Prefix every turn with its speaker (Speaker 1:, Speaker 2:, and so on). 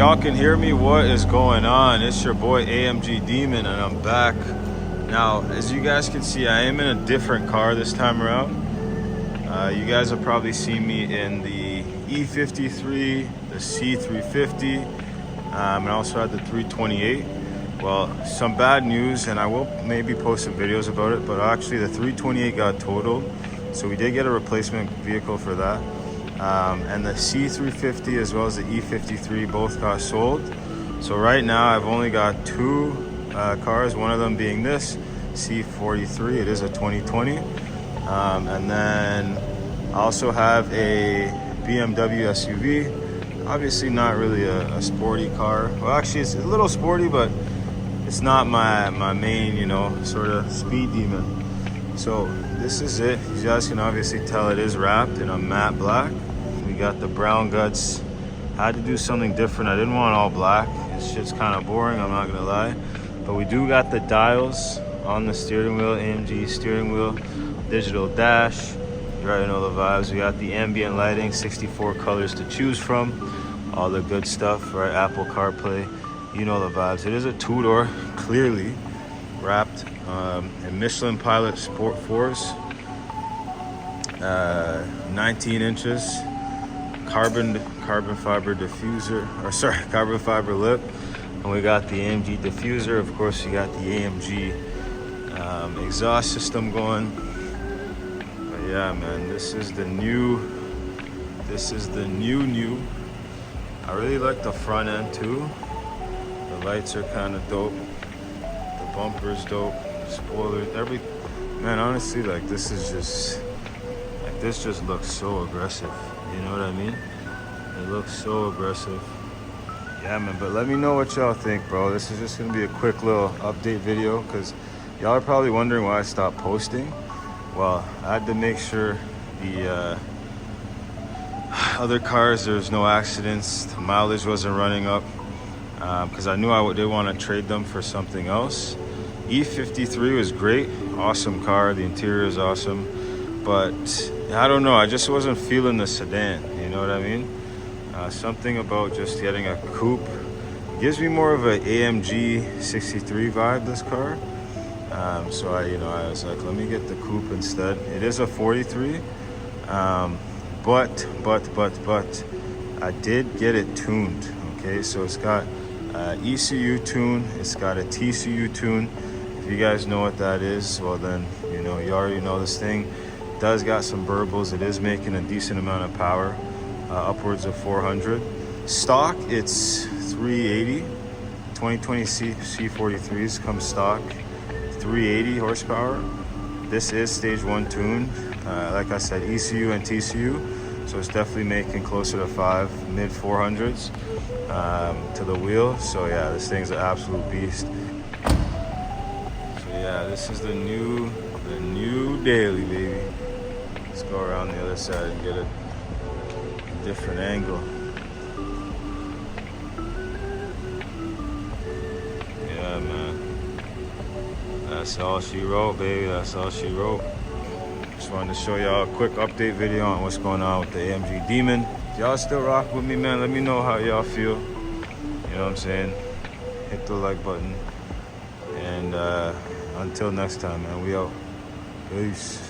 Speaker 1: y'all can hear me, what is going on? It's your boy AMG Demon, and I'm back. Now, as you guys can see, I am in a different car this time around. You guys have probably seen me in the E53, the C350, and I also had the 328. Well, some bad news, and I will maybe post some videos about it, but actually the 328 got totaled, so we did get a replacement vehicle for that. And the C350 as well as the E53 both got sold. So right now I've only got two cars, one of them being this C43. It is a 2020. And then I also have a BMW SUV. Obviously not really a sporty car. Well, actually it's a little sporty, but it's not my main, you know, sort of speed demon. So this is it. You guys can obviously tell it is wrapped in a matte black. We got the brown guts. Had to do something different. I didn't want all black. This shit's kind of boring, I'm not gonna lie. But we do got the dials on the steering wheel, AMG steering wheel, digital dash. You already know the vibes. We got the ambient lighting, 64 colors to choose from. All the good stuff, right? Apple CarPlay, you know the vibes. It is a two-door, clearly wrapped in Michelin Pilot Sport 4s. 19 inches. Carbon fiber diffuser, or sorry, carbon fiber lip, and we got the AMG diffuser. Of course, you got the AMG exhaust system going. But yeah, man, this is the new. I really like the front end too. The lights are kind of dope. The bumper's dope. Spoilers, man. Honestly, like this just looks so aggressive. You know what I mean? It looks so aggressive. Yeah, man, but let me know what y'all think, bro. This is just gonna be a quick little update video because y'all are probably wondering why I stopped posting. Well, I had to make sure the other cars, there's no accidents, the mileage wasn't running up, because I knew I did want to trade them for something else. E53 was great, awesome car, the interior is awesome, but I don't know, I just wasn't feeling the sedan, you know what I mean? Something about just getting a coupe gives me more of an AMG 63 vibe, this car. So I was like, let me get the coupe instead. It is a 43, but I did get it tuned, okay? So it's got ECU tune, it's got a TCU tune. If you guys know what that is, well then, you know, you already know this thing does got some burbles. It is making a decent amount of power, upwards of 400. Stock, it's 380. 2020 C43s come stock, 380 horsepower. This is stage 1 tuned. Like I said, ECU and TCU, so it's definitely making closer to mid 400s to the wheel. So yeah, this thing's an absolute beast. So yeah, this is the new daily, baby. Let's go around the other side and get a different angle. Yeah, man. That's all she wrote, baby. That's all she wrote. Just wanted to show y'all a quick update video on what's going on with the AMG Demon. Y'all still rock with me, man. Let me know how y'all feel. You know what I'm saying? Hit the like button. And until next time, man, we out. Peace.